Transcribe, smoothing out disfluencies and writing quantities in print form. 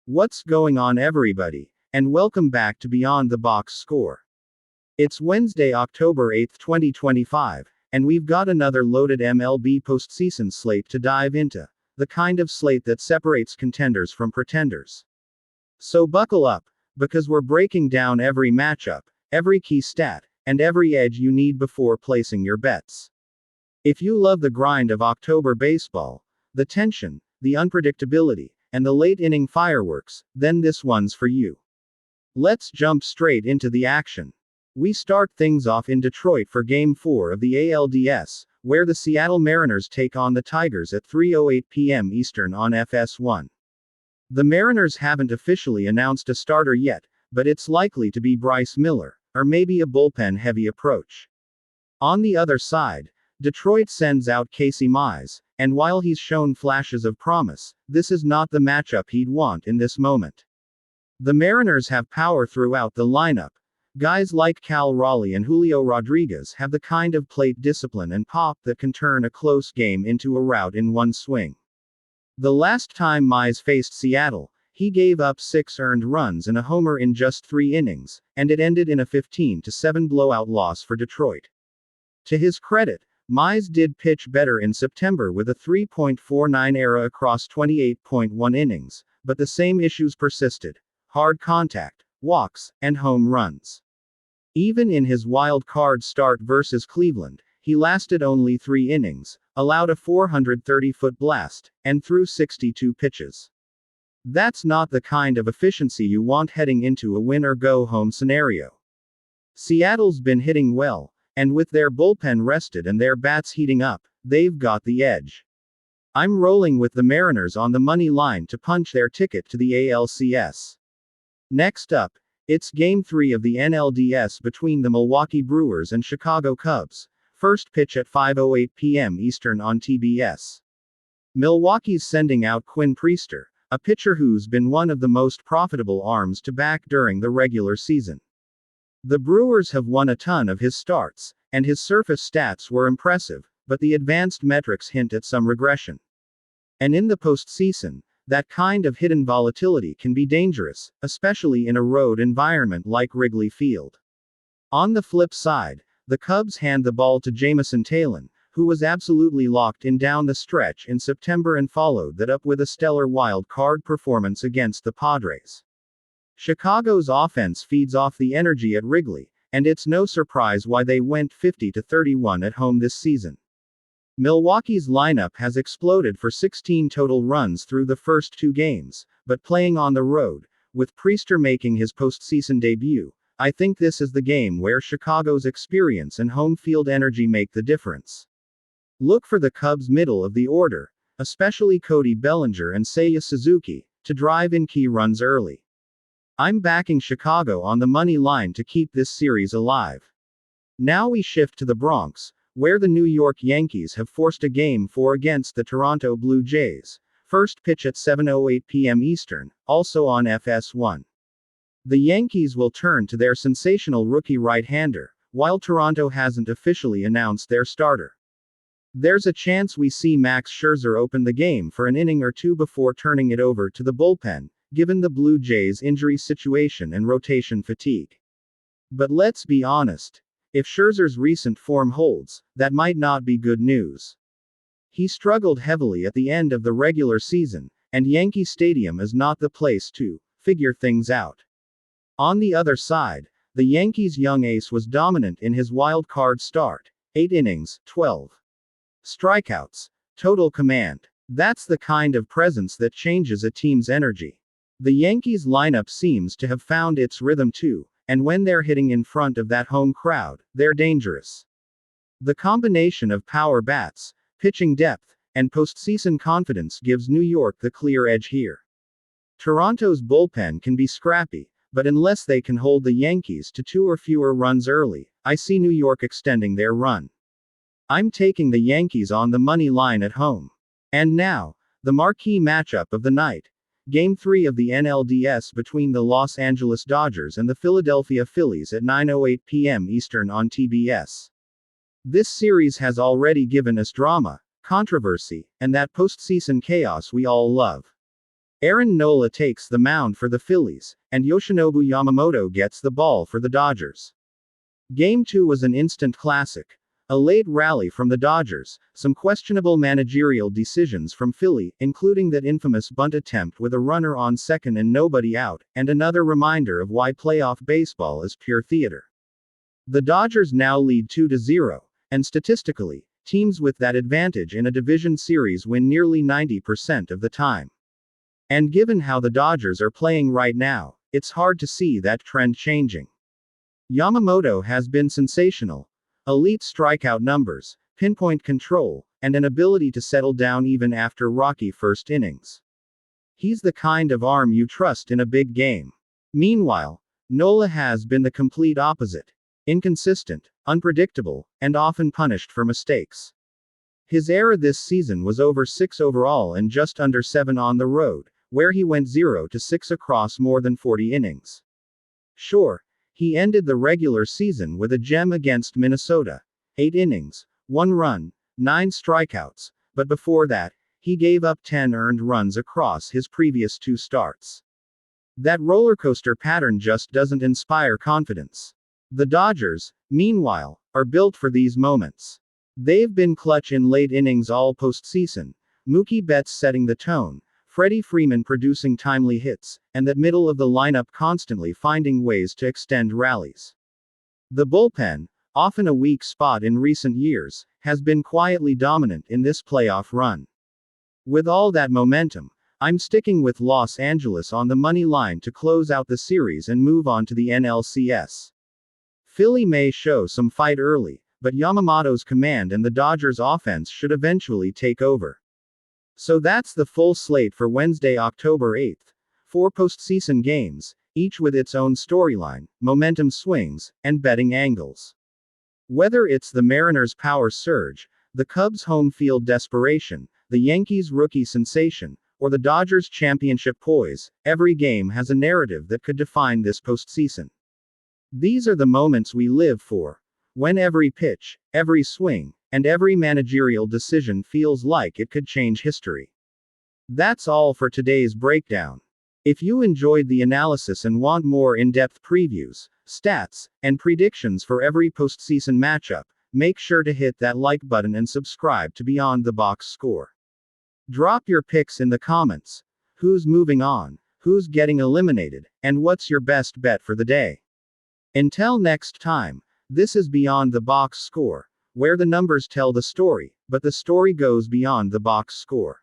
What's going on, everybody? And welcome back to Beyond the Box Score. It's Wednesday, October 8th, 2025, and we've got another loaded MLB postseason slate to dive into. The kind of slate that separates contenders from pretenders. So buckle up, because we're breaking down every matchup, every key stat, and every edge you need before placing your bets. If you love the grind of October baseball, the tension, the unpredictability, and the late inning fireworks, then this one's for you. Let's jump straight into the action. We start things off in Detroit for Game 4 of the ALDS, where the Seattle Mariners take on the Tigers at 3:08 p.m. Eastern on FS1. The Mariners haven't officially announced a starter yet, but it's likely to be Bryce Miller, or maybe a bullpen-heavy approach. On the other side, Detroit sends out Casey Mize, and while he's shown flashes of promise, this is not the matchup he'd want in this moment. The Mariners have power throughout the lineup. Guys like Cal Raleigh and Julio Rodriguez have the kind of plate discipline and pop that can turn a close game into a rout in one swing. The last time Mize faced Seattle, he gave up 6 earned runs and a homer in just 3 innings, and it ended in a 15-7 blowout loss for Detroit. To his credit, Mize did pitch better in September with a 3.49 ERA across 28.1 innings, but the same issues persisted: hard contact, walks, and home runs. Even in his wild card start versus Cleveland, he lasted only 3 innings, allowed a 430-foot blast, and threw 62 pitches. That's not the kind of efficiency you want heading into a win-or-go-home scenario. Seattle's been hitting well, and with their bullpen rested and their bats heating up, they've got the edge. I'm rolling with the Mariners on the money line to punch their ticket to the ALCS. Next up, it's Game 3 of the NLDS between the Milwaukee Brewers and Chicago Cubs. First pitch at 5:08 p.m. Eastern on TBS. Milwaukee's sending out Quinn Priester, a pitcher who's been one of the most profitable arms to back during the regular season. The Brewers have won a ton of his starts, and his surface stats were impressive, but the advanced metrics hint at some regression. And in the postseason, that kind of hidden volatility can be dangerous, especially in a road environment like Wrigley Field. On the flip side, the Cubs hand the ball to Jameson Taillon, who was absolutely locked in down the stretch in September and followed that up with a stellar wild card performance against the Padres. Chicago's offense feeds off the energy at Wrigley, and it's no surprise why they went 50-31 at home this season. Milwaukee's lineup has exploded for 16 total runs through the first 2 games, but playing on the road, with Priester making his postseason debut, I think this is the game where Chicago's experience and home field energy make the difference. Look for the Cubs' middle of the order, especially Cody Bellinger and Seiya Suzuki, to drive in key runs early. I'm backing Chicago on the money line to keep this series alive. Now we shift to the Bronx, where the New York Yankees have forced a Game 4 against the Toronto Blue Jays. First pitch at 7:08 p.m. Eastern, also on FS1. The Yankees will turn to their sensational rookie right-hander, while Toronto hasn't officially announced their starter. There's a chance we see Max Scherzer open the game for an inning or two before turning it over to the bullpen, given the Blue Jays' injury situation and rotation fatigue. But let's be honest. If Scherzer's recent form holds, that might not be good news. He struggled heavily at the end of the regular season, and Yankee Stadium is not the place to figure things out. On the other side, the Yankees' young ace was dominant in his wild card start. 8 innings, 12 strikeouts, total command. That's the kind of presence that changes a team's energy. The Yankees lineup seems to have found its rhythm too, and when they're hitting in front of that home crowd, they're dangerous. The combination of power bats, pitching depth, and postseason confidence gives New York the clear edge here. Toronto's bullpen can be scrappy, but unless they can hold the Yankees to 2 or fewer runs early, I see New York extending their run. I'm taking the Yankees on the money line at home. And now, the marquee matchup of the night. Game 3 of the NLDS between the Los Angeles Dodgers and the Philadelphia Phillies at 9:08 p.m. Eastern on TBS. This series has already given us drama, controversy, and that postseason chaos we all love. Aaron Nola takes the mound for the Phillies, and Yoshinobu Yamamoto gets the ball for the Dodgers. Game 2 was an instant classic. A late rally from the Dodgers, some questionable managerial decisions from Philly, including that infamous bunt attempt with a runner on second and nobody out, and another reminder of why playoff baseball is pure theater. The Dodgers now lead 2-0, and statistically, teams with that advantage in a division series win nearly 90% of the time. And given how the Dodgers are playing right now, it's hard to see that trend changing. Yamamoto has been sensational. Elite strikeout numbers, pinpoint control, and an ability to settle down even after rocky first innings. He's the kind of arm you trust in a big game. Meanwhile, Nola has been the complete opposite. Inconsistent, unpredictable, and often punished for mistakes. His ERA this season was over 6 overall and just under 7 on the road, where he went 0-6 across more than 40 innings. Sure, he ended the regular season with a gem against Minnesota. 8 innings, 1 run, 9 strikeouts, but before that, he gave up 10 earned runs across his previous 2 starts. That rollercoaster pattern just doesn't inspire confidence. The Dodgers, meanwhile, are built for these moments. They've been clutch in late innings all postseason, Mookie Betts setting the tone, Freddie Freeman producing timely hits, and that middle of the lineup constantly finding ways to extend rallies. The bullpen, often a weak spot in recent years, has been quietly dominant in this playoff run. With all that momentum, I'm sticking with Los Angeles on the money line to close out the series and move on to the NLCS. Philly may show some fight early, but Yamamoto's command and the Dodgers' offense should eventually take over. So that's the full slate for Wednesday, October 8th. 4 postseason games, each with its own storyline, momentum swings, and betting angles. Whether it's the Mariners' power surge, the Cubs' home field desperation, the Yankees' rookie sensation, or the Dodgers' championship poise, every game has a narrative that could define this postseason. These are the moments we live for. When every pitch, every swing, and every managerial decision feels like it could change history. That's all for today's breakdown. If you enjoyed the analysis and want more in-depth previews, stats, and predictions for every postseason matchup, make sure to hit that like button and subscribe to Beyond the Box Score. Drop your picks in the comments. Who's moving on? Who's getting eliminated? And what's your best bet for the day? Until next time, this is Beyond the Box Score, where the numbers tell the story, but the story goes beyond the box score.